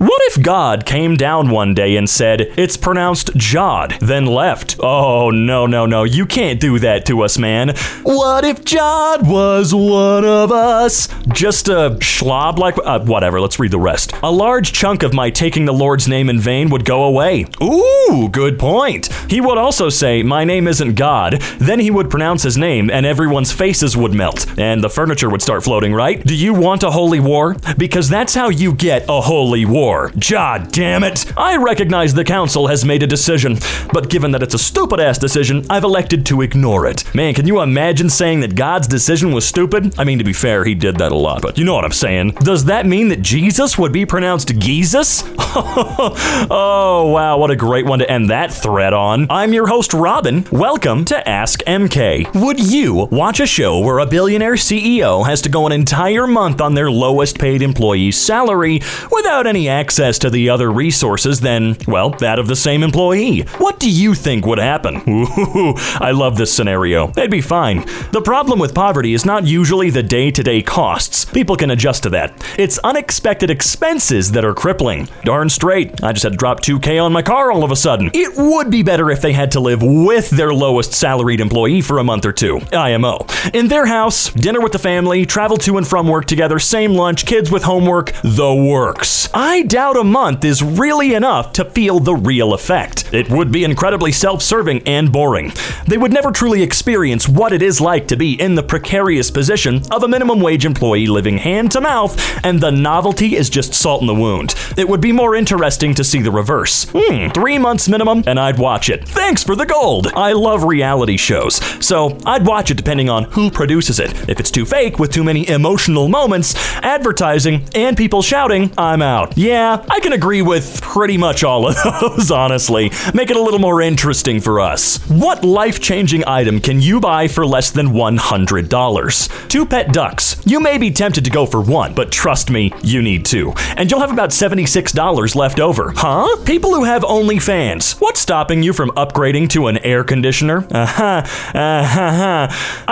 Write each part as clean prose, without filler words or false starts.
What if God came down one day and said, it's pronounced Jod, then left? Oh, no, you can't do that to us, man. What if Jod was one of us? Just a schlob like, whatever, let's read the rest. A large chunk of my taking the Lord's name in vain would go away. Ooh, good point. He would also say, my name isn't God. Then he would pronounce his name and everyone's faces would melt and the furniture would start floating, right? Do you want a holy war? Because that's how you get a holy war. God damn it. I recognize the council has made a decision, but given that it's a stupid-ass decision, I've elected to ignore it. Man, can you imagine saying that God's decision was stupid? I mean, to be fair, he did that a lot, but you know what I'm saying. Does that mean that Jesus would be pronounced Jesus? Oh, wow, what a great one to end that thread on. I'm your host, Robin. Welcome to Ask EmKay. Would you watch a show where a billionaire CEO has to go an entire month on their lowest paid employee's salary without any access to the other resources than, well, that of the same employee? What do you think would happen? Ooh, I love this scenario. They'd be fine. The problem with poverty is not usually the day-to-day costs. People can adjust to that. It's unexpected expenses that are crippling. Darn straight. I just had to drop $2,000 on my car all of a sudden. It would be better if they had to live with their lowest salaried employee for a month or two. IMO. In their house, dinner with the family, travel to and from work together, same lunch, kids with homework, the works. I doubt a month is really enough to feel the real effect. It would be incredibly self-serving and boring. They would never truly experience what it is like to be in the precarious position of a minimum wage employee living hand to mouth, and the novelty is just salt in the wound. It would be more interesting to see the reverse. 3 months minimum, and I'd watch it. Thanks for the gold. I love reality shows, so I'd watch it depending on who produces it. If it's too fake with too many emotional moments, advertising, and people shouting, I'm out. Yeah, I can agree with pretty much all of those, honestly. Make it a little more interesting for us. What life-changing item can you buy for less than $100? 2 pet ducks. You may be tempted to go for one, but trust me, you need 2. And you'll have about $76 left over. Huh? People who have OnlyFans. What's stopping you from upgrading to an air conditioner? I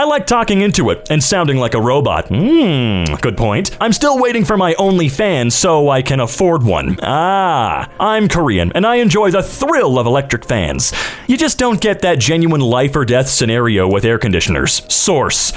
like talking into it and sounding like a robot. Good point. I'm still waiting for my OnlyFans so I can afford one. I'm Korean, and I enjoy the thrill of electric fans. You just don't get that genuine life or death scenario with air conditioners. Source.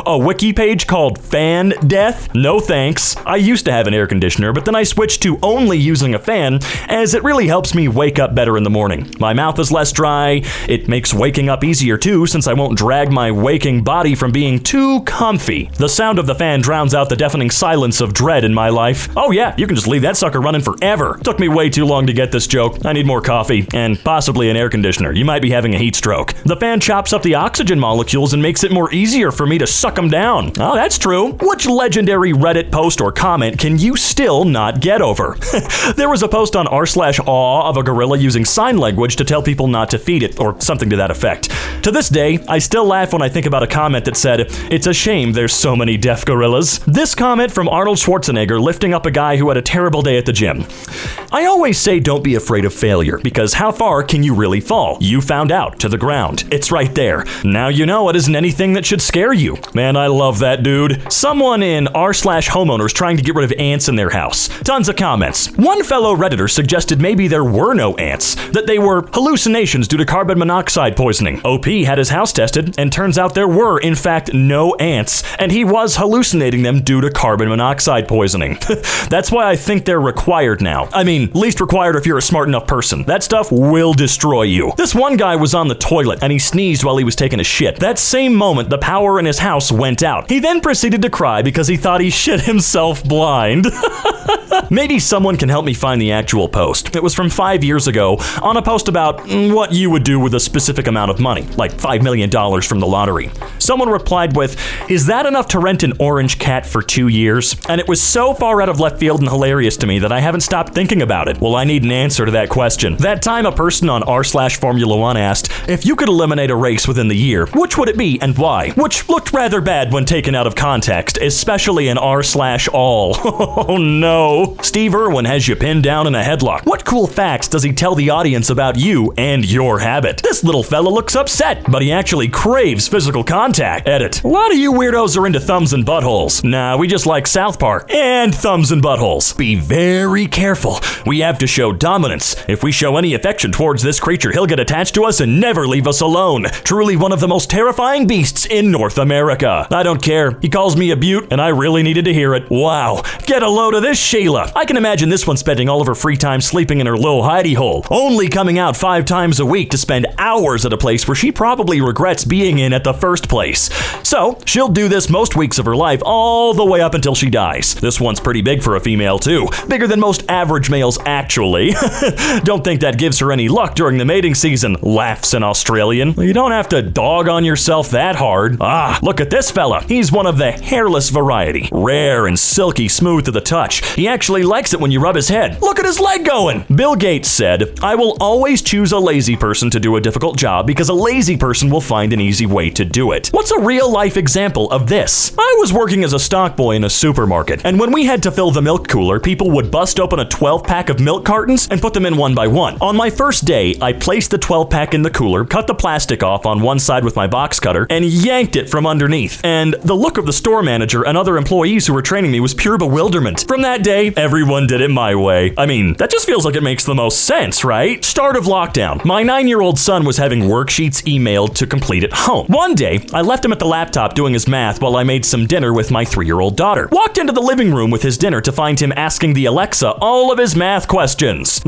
A wiki page called Fan Death? No thanks. I used to have an air conditioner, but then I switched to only using a fan, as it really helps me wake up better in the morning. My mouth is less dry. It makes waking up easier too, since I won't drag my waking body from being too comfy. The sound of the fan drowns out the deafening silence of dread in my life. Oh yeah, you can just leave that sucker running forever. Took me way too long to get this joke. I need more coffee, and possibly an air conditioner. You might be having a heat stroke. The fan chops up the oxygen molecules and makes it more easier for me to suck them down. Oh, that's true. Which legendary Reddit post or comment can you still not get over? There was a post on r/aw of a gorilla using sign language to tell people not to feed it, or something to that effect. To this day, I still laugh when I think about a comment that said, it's a shame there's so many deaf gorillas. This comment from Arnold Schwarzenegger lifting up a guy who had a terrible day at the gym. I always say don't be afraid of failure, because how far can you really fall? You found out, to the ground. It's right there. Now you know it isn't anything that should scare you. Man, I love that dude. Someone in r/homeowners trying to get rid of ants in their house. Tons of comments. One fellow Redditor suggested maybe there were no ants, that they were hallucinations due to carbon monoxide poisoning. OP had his house tested, and turns out there were, in fact, no ants, and he was hallucinating them due to carbon monoxide poisoning. That's why I think they're required now. I mean, least required if you're a smart enough person. That stuff will destroy you. This one guy was on the toilet, and he sneezed while he was taking a shit. That same moment, the power in his house went out. He then proceeded to cry because he thought he shit himself blind. Maybe someone can help me find the actual post. It was from 5 years ago, on a post about what you would do with a specific amount of money, like $5 million from the lottery. Someone replied with, is that enough to rent an orange cat for 2 years? And it was so far out of left field and hilarious to me that I haven't stopped thinking about it. Well, I need an answer to that question. That time a person on r/Formula 1 asked, if you could eliminate a race within the year, which would it be and why? Which looked rather bad when taken out of context, especially in r/all. Oh no. So, Steve Irwin has you pinned down in a headlock. What cool facts does he tell the audience about you and your habit? This little fella looks upset, but he actually craves physical contact. Edit. A lot of you weirdos are into thumbs and buttholes. Nah, we just like South Park and thumbs and buttholes. Be very careful. We have to show dominance. If we show any affection towards this creature, he'll get attached to us and never leave us alone. Truly one of the most terrifying beasts in North America. I don't care. He calls me a beaut, and I really needed to hear it. Wow. Get a load of this, Sheila. I can imagine this one spending all of her free time sleeping in her little hidey hole, only coming out 5 times a week to spend hours at a place where she probably regrets being in at the first place. So, she'll do this most weeks of her life all the way up until she dies. This one's pretty big for a female, too. Bigger than most average males, actually. Don't think that gives her any luck during the mating season, laughs an Australian. You don't have to dog on yourself that hard. Ah, look at this fella. He's one of the hairless variety. Rare and silky smooth to the touch. He actually likes it when you rub his head. Look at his leg going. Bill Gates said, "I will always choose a lazy person to do a difficult job because a lazy person will find an easy way to do it." What's a real life example of this? I was working as a stock boy in a supermarket, and when we had to fill the milk cooler, people would bust open a 12-pack of milk cartons and put them in one by one. On my first day, I placed the 12-pack in the cooler, cut the plastic off on one side with my box cutter, and yanked it from underneath. And the look of the store manager and other employees who were training me was pure bewilderment. From that day, everyone did it my way. I mean, that just feels like it makes the most sense, right? Start of lockdown. My 9-year-old son was having worksheets emailed to complete at home. One day, I left him at the laptop doing his math while I made some dinner with my 3-year-old daughter. Walked into the living room with his dinner to find him asking the Alexa all of his math questions.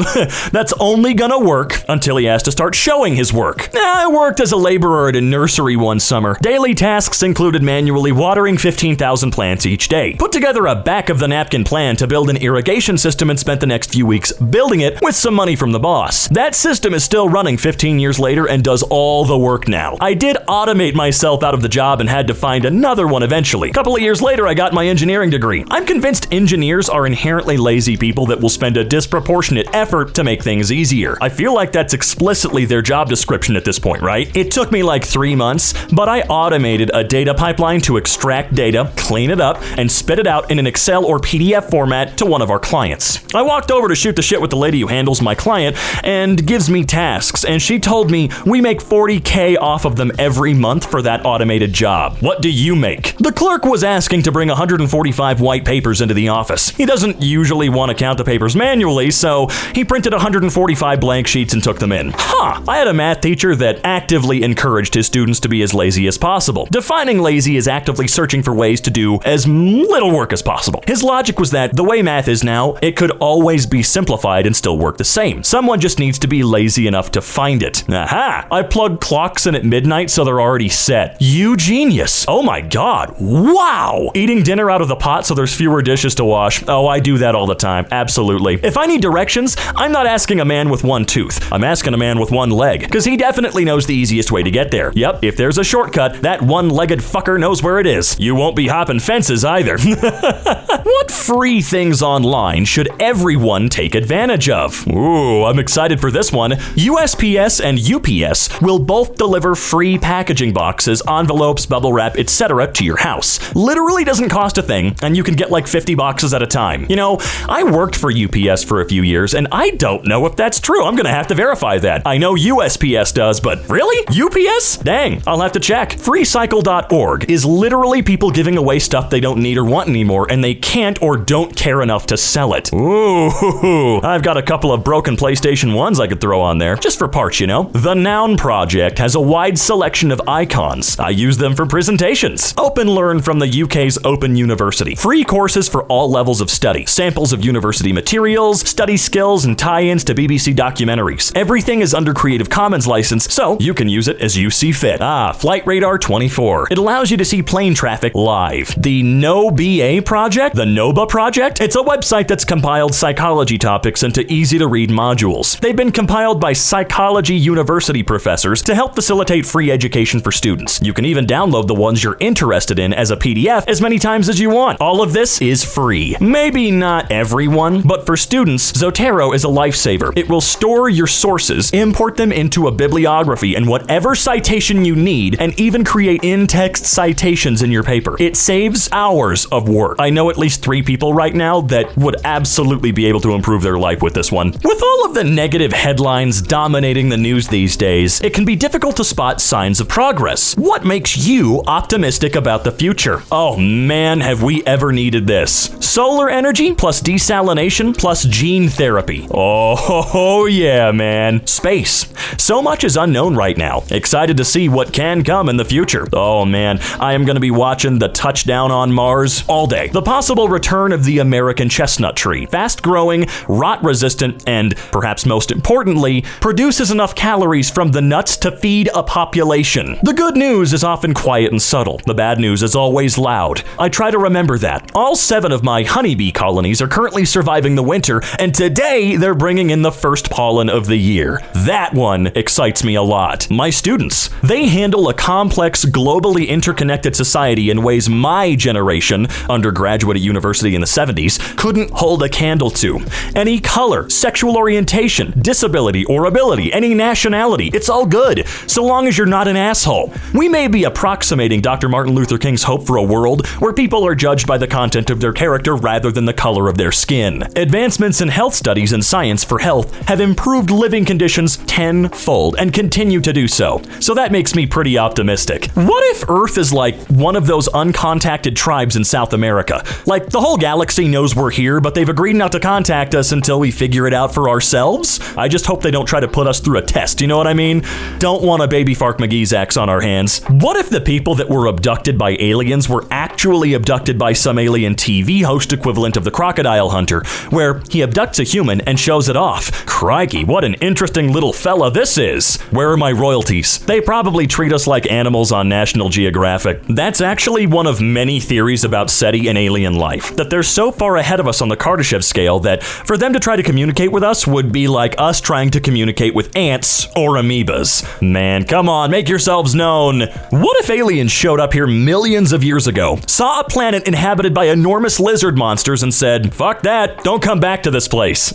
That's only gonna work until he has to start showing his work. I worked as a laborer at a nursery one summer. Daily tasks included manually watering 15,000 plants each day. Put together a back-of-the-napkin plan to build an irrigation system and spent the next few weeks building it with some money from the boss. That system is still running 15 years later and does all the work now. I did automate myself out of the job and had to find another one eventually. A couple of years later, I got my engineering degree. I'm convinced engineers are inherently lazy people that will spend a disproportionate effort to make things easier. I feel like that's explicitly their job description at this point, right? It took me like 3 months, but I automated a data pipeline to extract data, clean it up, and spit it out in an Excel or PDF format to one of our clients. I walked over to shoot the shit with the lady who handles my client and gives me tasks, and she told me we make $40K off of them every month for that automated job. What do you make? The clerk was asking to bring 145 white papers into the office. He doesn't usually want to count the papers manually, so he printed 145 blank sheets and took them in. I had a math teacher that actively encouraged his students to be as lazy as possible. Defining lazy is actively searching for ways to do as little work as possible. His logic was that the way math is now, it could always be simplified and still work the same. Someone just needs to be lazy enough to find it. Aha! I plugged clocks in at midnight so they're already set. You genius. Oh my god. Wow! Eating dinner out of the pot so there's fewer dishes to wash. Oh, I do that all the time. Absolutely. If I need directions, I'm not asking a man with one tooth. I'm asking a man with one leg, because he definitely knows the easiest way to get there. Yep, if there's a shortcut, that one-legged fucker knows where it is. You won't be hopping fences either. What free things online should everyone take advantage of? Ooh, I'm excited for this one. USPS and UPS will both deliver free packaging boxes, envelopes, bubble wrap, etc. to your house. Literally doesn't cost a thing, and you can get like 50 boxes at a time. You know, I worked for UPS for a few years, and I don't know if that's true. I'm gonna have to verify that. I know USPS does, but really? UPS? Dang, I'll have to check. Freecycle.org is literally people giving away stuff they don't need or want anymore, and they can't or don't care enough to sell it. Ooh, I've got a couple of broken PlayStation 1s I could throw on there, just for parts, you know. The Noun Project has a wide selection of icons. I use them for presentations. OpenLearn from the UK's Open University. Free courses for all levels of study. Samples of university materials, study skills, and tie-ins to BBC documentaries. Everything is under Creative Commons license, so you can use it as you see fit. Flight Radar 24. It allows you to see plane traffic live. The NOBA Project, the NOBA Project, it's a website that's compiled psychology topics into easy-to-read modules. They've been compiled by psychology university professors to help facilitate free education for students. You can even download the ones you're interested in as a PDF as many times as you want. All of this is free. Maybe not everyone, but for students, Zotero is a lifesaver. It will store your sources, import them into a bibliography and whatever citation you need, and even create in-text citations in your paper. It saves hours of work. I know at least 3 people right now that would absolutely be able to improve their life with this one. With all of the negative headlines dominating the news these days, it can be difficult to spot signs of progress. What makes you optimistic about the future? Oh man, have we ever needed this. Solar energy plus desalination plus gene therapy. Oh yeah, man. Space. So much is unknown right now. Excited to see what can come in the future. Oh man, I am going to be watching the touchdown on Mars all day. The possible return of the American chestnut tree. Fast growing, rot resistant, and perhaps most importantly, produces enough calories from the nuts to feed a population. The good news is often quiet and subtle. The bad news is always loud. I try to remember that. All 7 of my honeybee colonies are currently surviving the winter, and today they're bringing in the first pollen of the year. That one excites me a lot. My students, they handle a complex, globally interconnected society in ways my generation, undergraduate at university in the 70s, couldn't hold a candle to. Any color, sexual orientation, disability or ability, any nationality, it's all good, so long as you're not an asshole. We may be approximating Dr. Martin Luther King's hope for a world where people are judged by the content of their character rather than the color of their skin. Advancements in health studies and science for health have improved living conditions tenfold and continue to do so. So that makes me pretty optimistic. What if Earth is like one of those uncontacted tribes in South America? Like the whole galaxy knows we're here, but they've agreed not to contact us until we figure it out for ourselves? I just hope they don't try to put us through a test, you know what I mean? Don't want a baby Fark McGee's axe on our hands. What if the people that were abducted by aliens were actually abducted by some alien TV host equivalent of the Crocodile Hunter, where he abducts a human and shows it off? Crikey, what an interesting little fella this is. Where are my royalties? They probably treat us like animals on National Geographic. That's actually one of many theories about SETI and alien life, that they're so far ahead of us on the Kardashev scale that for them to try to communicate with us would be like us trying to communicate with ants or amoebas. Man, come on, make yourselves known. What if aliens showed up here millions of years ago, saw a planet inhabited by enormous lizard monsters and said, fuck that, don't come back to this place?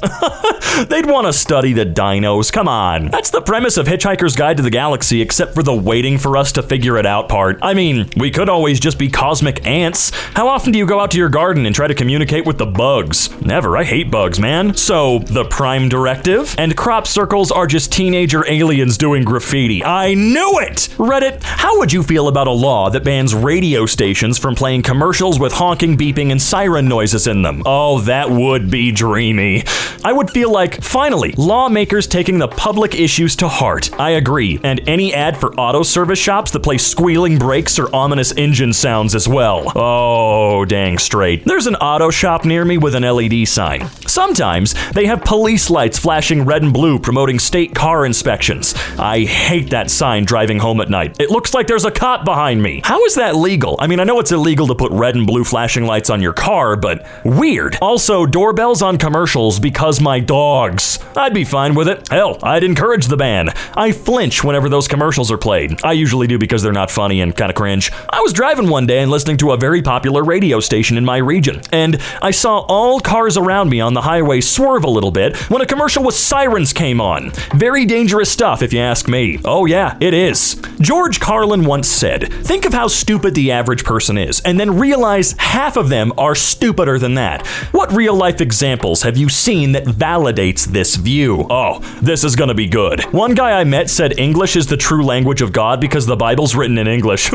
They'd want to study the dinos, come on. That's the premise of Hitchhiker's Guide to the Galaxy, except for the waiting for us to figure it out part. I mean, we could always just be cosmic ants. How often do you go out to your garden and try to communicate with the bugs? Never, I hate bugs, man. So, the Prime Directive and crop circles are just teenager aliens doing graffiti. I knew it! Reddit, how would you feel about a law that bans radio stations from playing commercials with honking, beeping, and siren noises in them? Oh, that would be dreamy. I would feel like, finally, lawmakers taking the public issues to heart. I agree, and any ad for auto service shops that play squealing brakes or ominous engine sounds as well. Oh, dang straight. There's an auto shop near me with an LED sign. Sometimes they have police lights flashing red and blue promoting state car inspections. I hate that sign driving home at night. It looks like there's a cop behind me. How is that legal? I mean, I know it's illegal to put red and blue flashing lights on your car, but weird. Also, doorbells on commercials because my dogs. I'd be fine with it. Hell, I'd encourage the ban. I flinch whenever those commercials are played. I usually do because they're not funny and kind of cringe. I was driving one day and listening to a very popular radio station in my region, and I saw all cars around me on the highway swerve a little bit when a commercial with sirens came on. Very dangerous stuff if you ask me. Oh yeah, it is. George Carlin once said, think of how stupid the average person is, and then realize half of them are stupider than that. What real life examples have you seen that validates this view? Oh, this is gonna be good. One guy I met said English is the true language of God because the Bible's written in English.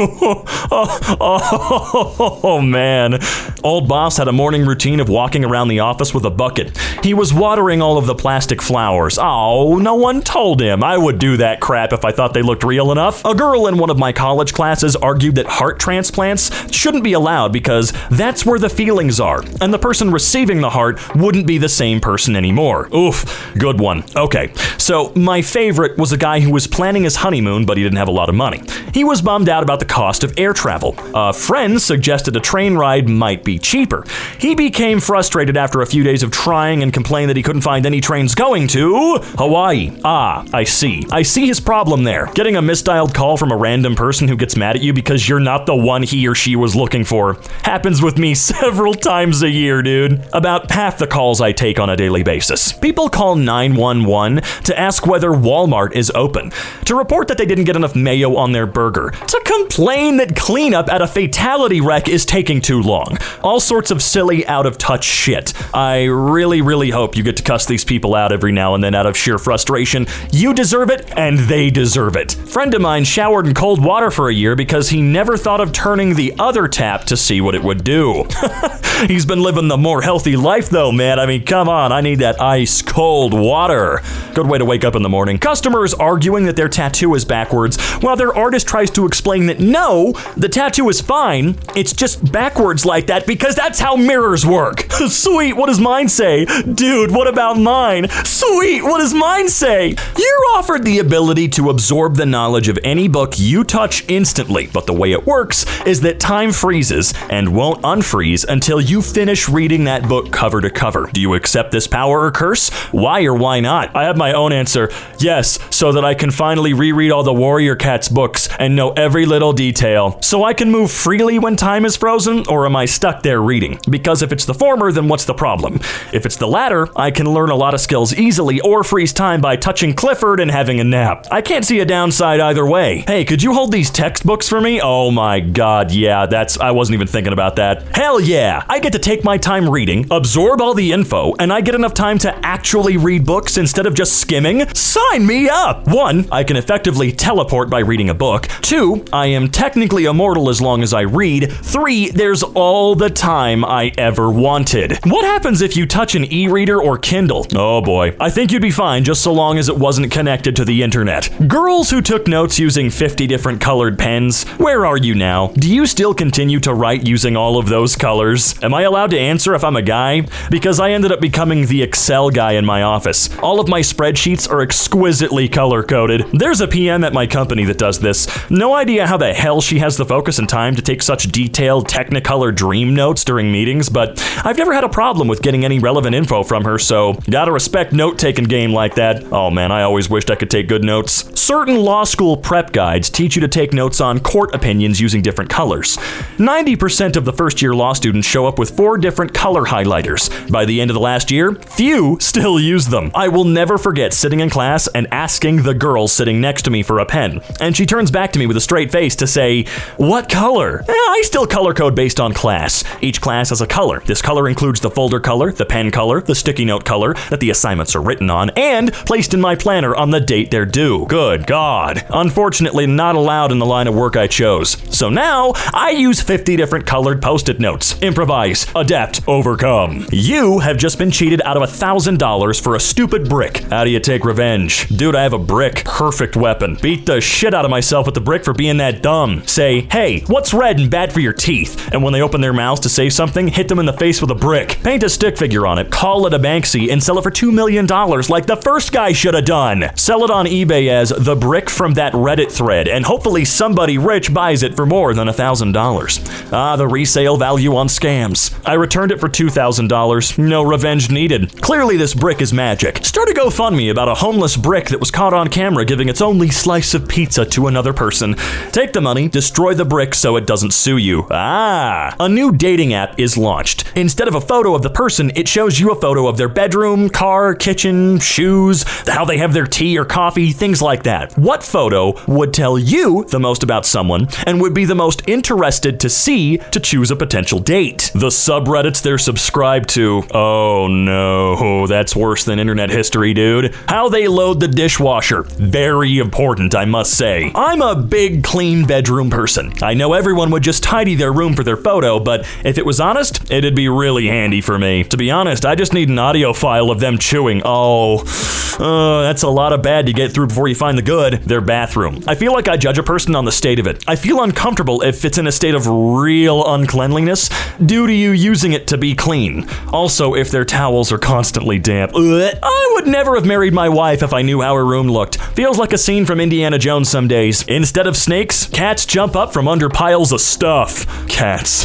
Oh man. Old boss had a morning routine of walking around the office with a bucket. He was watering all of the plastic flowers. Oh, no one told him. I would do that crap if I thought they looked real enough. A girl in one of my college classes argued that heart transplants shouldn't be allowed because that's where the feelings are, and the person receiving the heart wouldn't be the same person anymore. Oof, good one. Okay, so my favorite was a guy who was planning his honeymoon, but he didn't have a lot of money. He was bummed out about the cost of air travel. A friend suggested a train ride might be cheaper. He became frustrated after a few days of trying and complained that he couldn't find any trains going to Hawaii. Ah, I see. I see his problem there. Getting a misdialed call from a random person who gets mad at you because you're not the one he or she was looking for. Happens with me several times a year, dude. About half the calls I take on a daily basis. People call 911 to ask whether Walmart is open, to report that they didn't get enough mayo on their burger, to complain that cleanup at a fatality wreck is taking too long. All sorts of silly, out of touch shit. I really, really hope you get to cuss these people out every now and then out of sheer frustration. You deserve it, and they deserve it. Friend of mine showered in cold water for a year because he never thought of turning the other tap to see what it would do. He's been living the more healthy life though, man. I mean, come on, I need that ice cold water. Good way to wake up in the morning. Customers arguing that their tattoo is backwards, while their artist tries to explain that no, the tattoo is fine, it's just backwards like that because that's how mirrors work. Sweet, what does mine say? Dude, what about mine? Sweet, what does mine say? You're offered the ability to absorb the knowledge of any book you touch instantly, but the way it works is that time freezes and won't unfreeze until you finish reading that book cover to cover. Do you accept this power or curse? Why or why not? I have my own answer. Yes, so that I can finally reread all the Warrior Cats books and know every little detail. So I can move freely when time is frozen, or am I stuck there reading? Because if it's the former, then what's the problem? If it's the latter, I can learn a lot of skills easily or freeze time by touching Clifford and having a nap. I can't see a downside either way. Hey, could you hold these textbooks for me? Oh my god, yeah, I wasn't even thinking about that. Hell yeah, I get to take my time reading, absorb all the info, and I get enough time to actually read books instead of just skimming? Sign me up! 1, I can effectively teleport by reading a book. 2, I am technically immortal as long as I read. 3, there's all the time I ever wanted. What happens if you touch an e-reader or Kindle? Oh boy, I think you'd be fine just so long as it wasn't connected to the internet. Girls who took notes using 50 different colored pens, where are you now? Do you still continue to write using all of those colors? Am I allowed to answer if I'm a guy? Because I ended up becoming the Excel guy in my office. All of my spreadsheets are exquisitely color-coded. There's a PM at my company that does this. No idea how the hell she has the focus and time to take such detailed Technicolor dream notes during meetings, but I've never had a problem with getting any relevant info from her, so gotta respect note-taking game like that. Oh man, I always wished I could take good notes. Certain law school prep guides teach you to take notes on court opinions using different colors. 90% of the first-year law students show up with 4 different color highlighters. By the end of the last year, few still use them. I will never forget sitting in class and asking the girl sitting next to me for a pen, and she turns back to me with a straight face to say, "What color?" I still color code based on class. Each class has a color. This color includes the folder color, the pen color, the sticky note color that the assignments are written on, and placed in my planner on the date they're due. Good God. Unfortunately, not allowed in the line of work I chose. So now, I use 50 different colored post-it notes. Improvise, adapt, overcome. You have just been cheated out of $1,000 for a stupid brick. How do you take revenge? Dude, I have a brick. Perfect weapon. Beat the shit out of myself with the brick for being that dumb. Say, hey, what's red and bad for your teeth? And when they open their mouths to say something, hit them in the face with a brick. Paint a stick figure on it, call it a Banksy, and sell it for $2 million like the first guy should have done. Sell it on eBay as the brick from that Reddit thread, and hopefully somebody rich buys it for more than $1,000. Ah, the resale value on scams. I returned it for $2,000. No revenge needed. Clearly this brick is magic. Start a GoFundMe about a homeless brick that was caught on camera giving its only slice of pizza to another person. Take the money, destroy the brick so it doesn't sue you. Ah, a new dating app is launched. Instead of a photo of the person, it shows you a photo of their bedroom, car, kitchen, shoes, how they have their tea or coffee, things like that. What photo would tell you the most about someone and would be the most interested to see to choose a potential date? The subreddits they're subscribed to. Oh no, that's worse than internet history, dude. How they load the dishwasher. Very important, I must say. I'm a big clean bedroom person. I know everyone would just tidy their room for their photo, but if it was honest, it'd be really handy for me. To be honest, I just need an audio file of them chewing. That's a lot of bad to get through before you find the good. Their bathroom. I feel like I judge a person on the state of it. I feel uncomfortable if it's in a state of real uncleanliness due to you using it to be clean. Also, if their towels are constantly damp. I would never have married my wife if I knew how her room looked. Feels like a scene from Indiana Jones some days. Instead of snakes, cats jump up from under piles of stuff. Cats.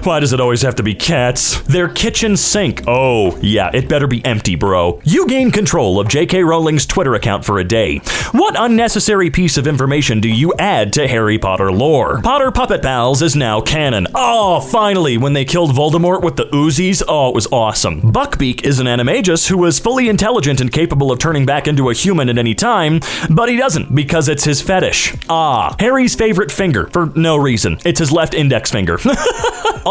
Why does it always have to be cats? Their kitchen sink. Oh, yeah, it better be empty, bro. You gain control of J.K. Rowling's Twitter account for a day. What unnecessary piece of information do you add to Harry Potter lore? Potter Puppet Pals is now canon. Oh, finally, when they killed Voldemort with the Uzis, oh, it was awesome. Buckbeak is an animagus who is fully intelligent and capable of turning back into a human at any time, but he doesn't because it's his fetish. Ah, Harry's favorite finger, for no reason. It's his left index finger.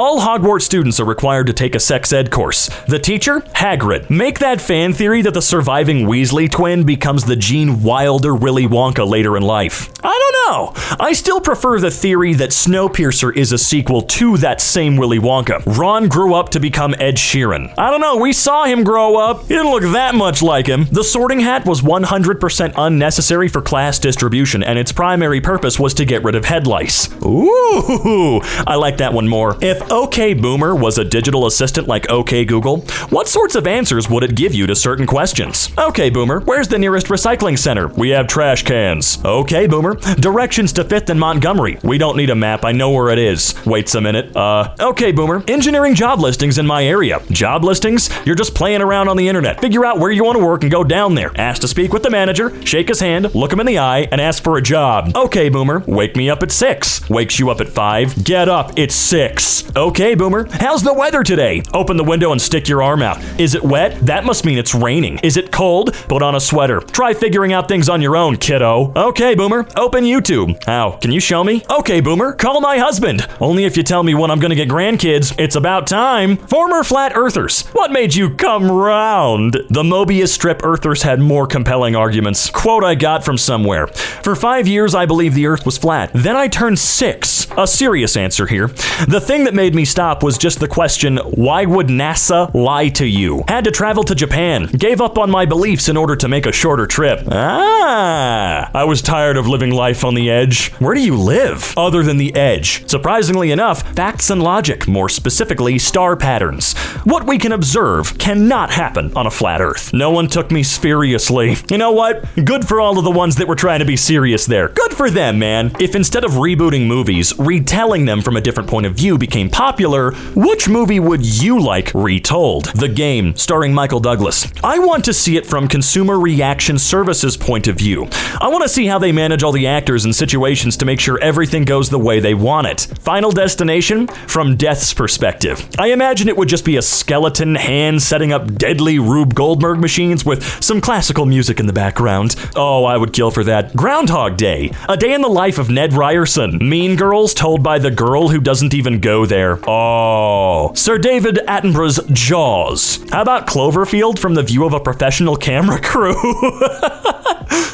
All Hogwarts students are required to take a sex ed course. The teacher? Hagrid. Make that fan theory that the surviving Weasley twin becomes the Gene Wilder Willy Wonka later in life. I don't know. I still prefer the theory that Snowpiercer is a sequel to that same Willy Wonka. Ron grew up to become Ed Sheeran. I don't know, we saw him grow up. He didn't look that much like him. The Sorting Hat was 100% unnecessary for class distribution, and its primary purpose was to get rid of head lice. Ooh, I like that one more. If OK Boomer was a digital assistant like OK Google, what sorts of answers would it give you to certain questions? OK Boomer, where's the nearest recycling center? We have trash cans. OK Boomer, directions to 5th and Montgomery. We don't need a map, I know where it is. Waits a minute. OK Boomer, engineering job listings in my area. Job listings? You're just playing around on the internet. Figure out where you want to work and go down there. Ask to speak with the manager, shake his hand, look him in the eye, and ask for a job. OK Boomer, wake me up at 6. Wakes you up at 5. Get up, it's 6. OK Boomer, how's the weather today? Open the window and stick your arm out. Is it wet? That must mean it's raining. Is it cold? Put on a sweater. Try figuring out things on your own, kiddo. OK Boomer, open YouTube. How? Can you show me? OK Boomer, call my husband. Only if you tell me when I'm gonna get grandkids. It's about time. Former flat earthers, what made you come round? The Mobius strip earthers had more compelling arguments. Quote I got from somewhere. For 5 years, I believed the earth was flat. Then I turned 6. A serious answer here. The thing that made me stop was just the question, why would NASA lie to you? Had to travel to Japan. Gave up on my beliefs in order to make a shorter trip. I was tired of living life on the edge. Where do you live? Other than the edge. Surprisingly enough, facts and logic, more specifically star patterns. What we can observe cannot happen on a flat earth. No one took me seriously. You know what? Good for all of the ones that were trying to be serious there. Good for them, man. If instead of rebooting movies, retelling them from a different point of view became popular, which movie would you like retold? The Game, starring Michael Douglas. I want to see it from Consumer Reaction Services point of view. I want to see how they manage all the actors and situations to make sure everything goes the way they want it. Final Destination, from Death's perspective. I imagine it would just be a skeleton hand setting up deadly Rube Goldberg machines with some classical music in the background. Oh, I would kill for that. Groundhog Day, a day in the life of Ned Ryerson. Mean Girls told by the girl who doesn't even go there. Oh. Sir David Attenborough's Jaws. How about Cloverfield from the view of a professional camera crew?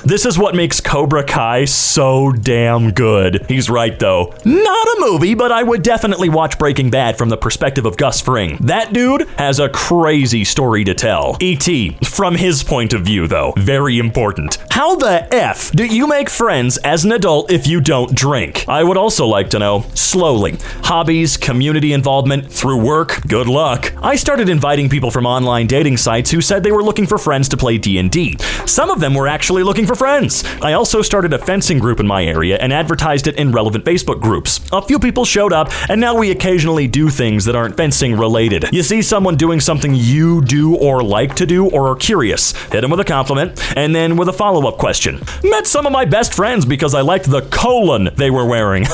This is what makes Cobra Kai so damn good. He's right though. Not a movie, but I would definitely watch Breaking Bad from the perspective of Gus Fring. That dude has a crazy story to tell. E.T., from his point of view though, very important. How the F do you make friends as an adult if you don't drink? I would also like to know. Slowly. Hobbies, community involvement, through work, good luck. I started inviting people from online dating sites who said they were looking for friends to play D&D. Some of them were actually looking for friends. I also started a fencing group in my area and advertised it in relevant Facebook groups. A few people showed up, and now we occasionally do things that aren't fencing related. You see someone doing something you do or like to do or are curious, hit them with a compliment, and then with a follow-up question. Met some of my best friends because I liked the colon they were wearing.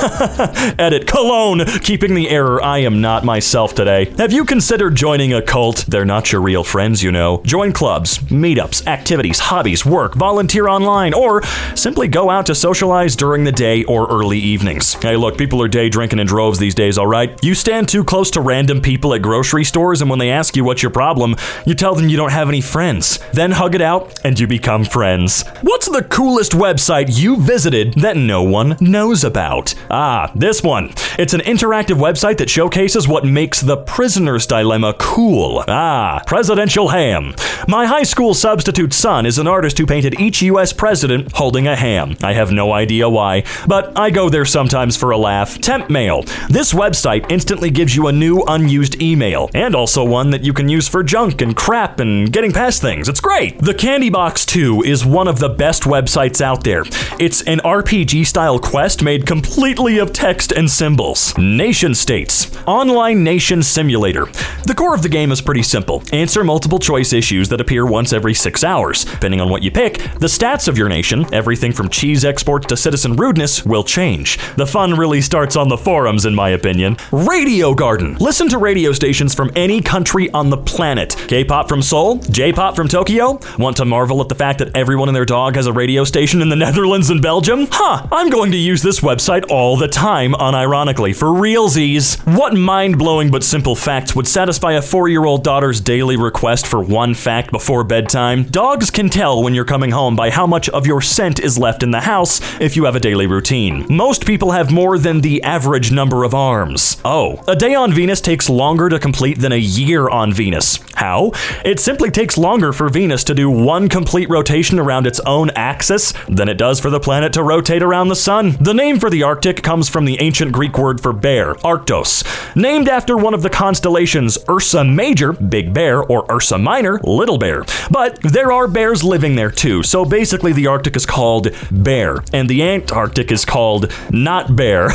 Edit, cologne, keeping the error. I am not myself today. Have you considered joining a cult? They're not your real friends, you know. Join clubs, meetups, activities, hobbies, work, volunteer online, or simply go out to socialize during the day or early evenings. Hey look, people are day drinking in droves these days, alright? You stand too close to random people at grocery stores, and when they ask you what's your problem, you tell them you don't have any friends. Then hug it out, and you become friends. What's the coolest website you visited that no one knows about? Ah, this one. It's an interactive website that showcases what makes the prisoner's dilemma cool. Ah, Presidential Ham. My high school substitute son is an artist who painted each U.S. president holding a ham. I have no idea why, but I go there sometimes for a laugh. Temp Mail. This website instantly gives you a new unused email, and also one that you can use for junk and crap and getting past things. It's great. The Candy Box 2 is one of the best websites out there. It's an RPG-style quest made completely of text and symbols. Nation States. Online Nation Simulator. The core of the game is pretty simple. Answer multiple choice issues that appear once every 6 hours. Depending depending on what you pick, the stats of your nation, everything from cheese exports to citizen rudeness, will change. The fun really starts on the forums, in my opinion. Radio Garden. Listen to radio stations from any country on the planet. K-pop from Seoul? J-pop from Tokyo? Want to marvel at the fact that everyone and their dog has a radio station in the Netherlands and Belgium? I'm going to use this website all the time, unironically, for realsies. What mind-blowing but simple facts would satisfy a 4-year-old daughter's daily request for one fact before bedtime? Dogs can tell when you're coming home by how much of your scent is left in the house if you have a daily routine. Most people have more than the average number of arms. A day on Venus takes longer to complete than a year on Venus. How? It simply takes longer for Venus to do one complete rotation around its own axis than it does for the planet to rotate around the sun. The name for the Arctic comes from the ancient Greek word for bear, Arctos, named after one of the constellations Ursa Major, Big Bear, or Ursa Minor, Little Bear. But there are bears living there too, so basically the Arctic is called Bear, and the Antarctic is called Not Bear.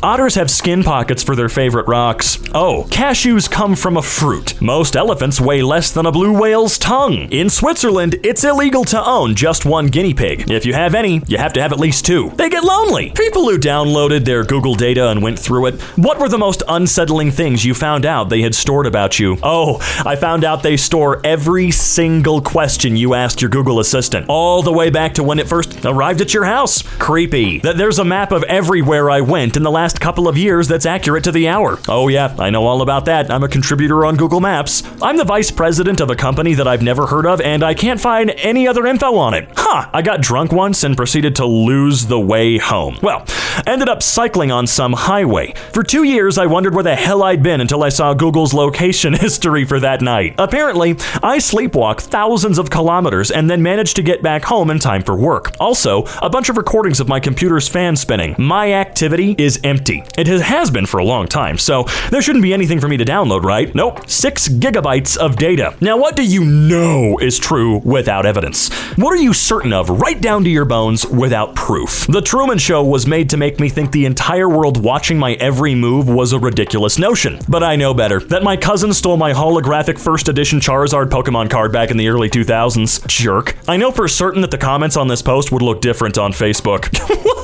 Otters have skin pockets for their favorite rocks. Cashews come from a fruit. Most elephants weigh less than a blue whale's tongue. In Switzerland, it's illegal to own just one guinea pig. If you have any, you have to have at least 2. They get lonely. People who downloaded their Google data and went through it, what were the most unsettling things you found out they had stored about you? I found out they store every single question you asked your Google Assistant, all the way back to when it first arrived at your house. Creepy. That there's a map of everywhere I went in the last couple of years that's accurate to the hour. Yeah, I know all about that. I'm a contributor on Google Maps. I'm the vice president of a company that I've never heard of, and I can't find any other info on it. I got drunk once and proceeded to lose the way home. Ended up cycling on some highway. For 2 years, I wondered where the hell I'd been until I saw Google's location history for that night. Apparently, I sleepwalk thousands of kilometers and then managed to get back home in time for work. Also, a bunch of recordings of my computer's fan spinning. My activity is empty. It has been for a long time, so there shouldn't be anything for me to download, right? Nope. 6 gigabytes of data. Now, what do you know is true without evidence? What are you certain of, right down to your bones, without proof? The Truman Show was made to make me think the entire world watching my every move was a ridiculous notion. But I know better. That my cousin stole my holographic first edition Charizard Pokemon card back in the early 2000s. Jerk. I know for certain that the comments on this post would look different on Facebook.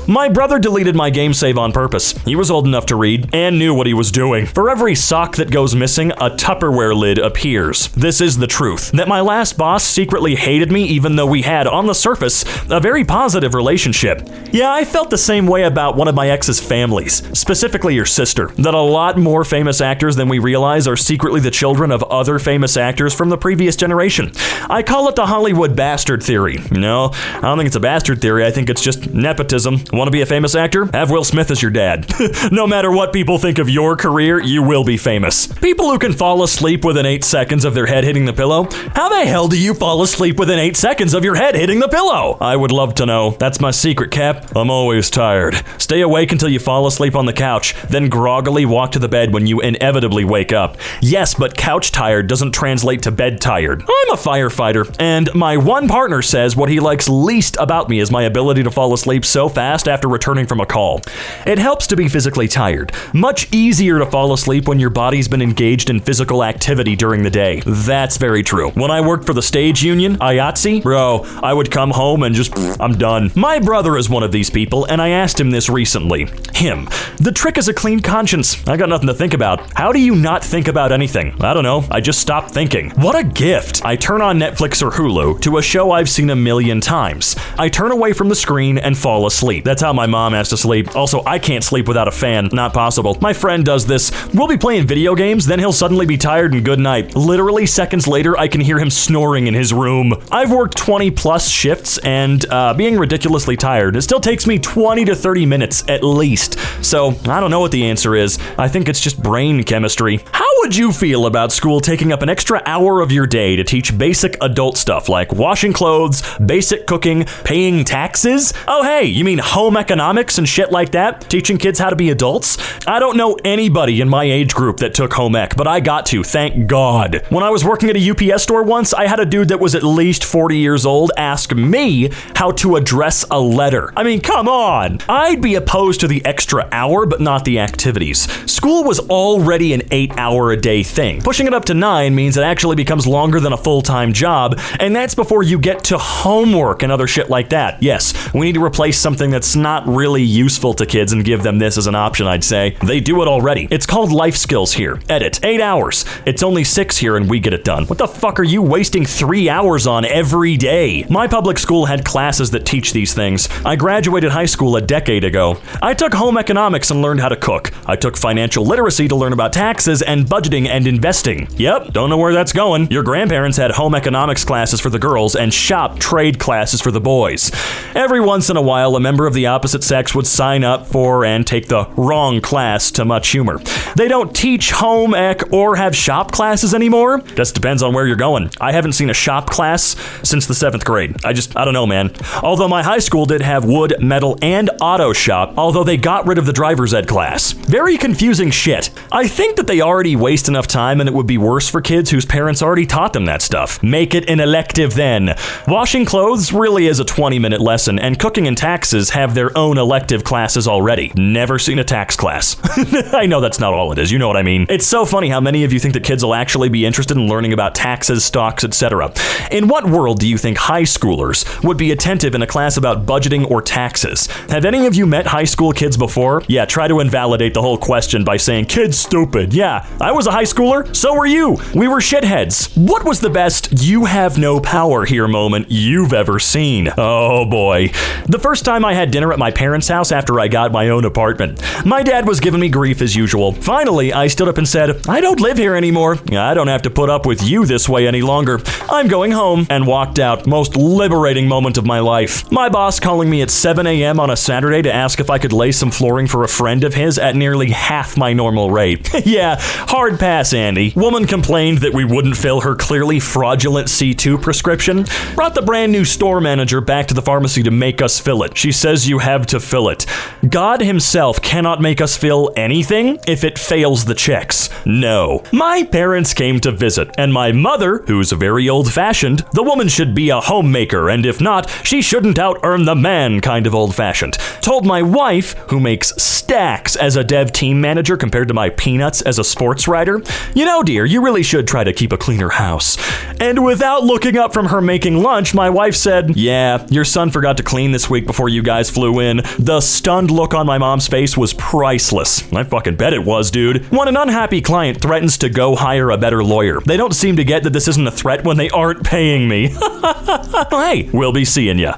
My brother deleted my game save on purpose. He was old enough to read and knew what he was doing. For every sock that goes missing, a Tupperware lid appears. This is the truth. That my last boss secretly hated me even though we had, on the surface, a very positive relationship. Yeah, I felt the same way about one of my ex's families, specifically your sister. That a lot more famous actors than we realize are secretly the children of other famous actors from the previous generation. I call it the Hollywood bastard theory. No, I don't think it's a bastard theory. I think it's just nepotism. Want to be a famous actor? Have Will Smith as your dad. No matter what people think of your career, you will be famous. People who can fall asleep within 8 seconds of their head hitting the pillow? How the hell do you fall asleep within 8 seconds of your head hitting the pillow? I would love to know. That's my secret, Cap. I'm always tired. Stay awake until you fall asleep on the couch, then groggily walk to the bed when you inevitably wake up. Yes, but couch tired doesn't translate to bed tired. I'm a firefighter, and my one partner says what he likes least about me is my ability to fall asleep so fast after returning from a call. It helps to be physically tired. Much easier to fall asleep when your body's been engaged in physical activity during the day. That's very true. When I worked for the stage union, IATSE, bro, I would come home and just, I'm done. My brother is one of these people, and I asked him this recently. The trick is a clean conscience. I got nothing to think about. How do you not think about anything? I don't know. I just stopped thinking. What a gift. I turn on Netflix or Hulu to a show I've seen a million times. I turn away from the screen and fall asleep. That's how my mom has to sleep. Also, I can't sleep without a fan. Not possible. My friend does this. We'll be playing video games, then he'll suddenly be tired and good night. Literally seconds later, I can hear him snoring in his room. I've worked 20 plus shifts and being ridiculously tired, it still takes me 20 to 30 minutes at least. So I don't know what the answer is. I think it's just brain chemistry. How would you feel about school taking up an extra hour of your day to teach basic adult stuff like washing clothes, basic cooking, paying taxes? Oh hey, you mean home economics and shit like that? Teaching kids how to be adults? I don't know anybody in my age group that took home ec, but I got to, thank God. When I was working at a UPS store once, I had a dude that was at least 40 years old ask me how to address a letter. I mean, come on. I'd be opposed to the extra hour, but not the activities. School was already an 8-hour 8-hour-a-day thing. Pushing it up to 9 means it actually becomes longer than a full-time job, and that's before you get to homework and other shit like that. Yes, we need to replace something that's not really useful to kids and give them this as an option, I'd say. They do it already. It's called life skills here. Edit. 8 hours. It's only 6 here and we get it done. What the fuck are you wasting 3 hours on every day? My public school had classes that teach these things. I graduated high school a decade ago. I took home economics and learned how to cook. I took financial literacy to learn about taxes and budgeting and investing. Yep, don't know where that's going. Your grandparents had home economics classes for the girls and shop trade classes for the boys. Every once in a while, a member of the opposite sex would sign up for and take the wrong class to much humor. They don't teach home ec or have shop classes anymore. Just depends on where you're going. I haven't seen a shop class since the 7th grade. I don't know, man. Although my high school did have wood, metal, and auto shop, although they got rid of the driver's ed class. Very confusing shit. I think that they already waste enough time and it would be worse for kids whose parents already taught them that stuff. Make it an elective then. Washing clothes really is a 20-minute lesson, and cooking and taxes have their own elective classes already. Never seen a tax class. I know that's not all it is, you know what I mean. It's so funny how many of you think that kids will actually be interested in learning about taxes, stocks, etc. In what world do you think high schoolers would be attentive in a class about budgeting or taxes? Have any of you met high school kids before? Yeah, try to invalidate the whole question by saying, "Kid's stupid." Yeah, I was a high schooler, so were you. We were shitheads. What was the best "you have no power here" moment you've ever seen? Oh boy. The first time I had dinner at my parents' house after I got my own apartment. My dad was giving me grief as usual. Finally, I stood up and said, "I don't live here anymore. I don't have to put up with you this way any longer. I'm going home," and walked out. Most liberating moment of my life. My boss calling me at 7 a.m. on a Saturday to ask if I could lay some flooring for a friend of his at nearly half my normal rate. Yeah, hard pass, Andy. Woman complained that we wouldn't fill her clearly fraudulent C2 prescription. Brought the brand new store manager back to the pharmacy to make us fill it. She says you have to fill it. God himself cannot make us fill anything if it fails the checks. No. My parents came to visit, and my mother, who's very old-fashioned, the woman should be a homemaker, and if not, she shouldn't out-earn the man kind of old-fashioned, told my wife, who makes stacks as a dev team manager compared to my peanuts as a sports writer, "You know, dear, you really should try to keep a cleaner house." And without looking up from her making lunch, my wife said, "Yeah, your son forgot to clean this week before you guys flew in." The stunned look on my mom's face was priceless. I fucking bet it was, dude. When an unhappy client threatens to go hire a better lawyer, they don't seem to get that this isn't a threat when they aren't paying me. Hey, we'll be seeing ya.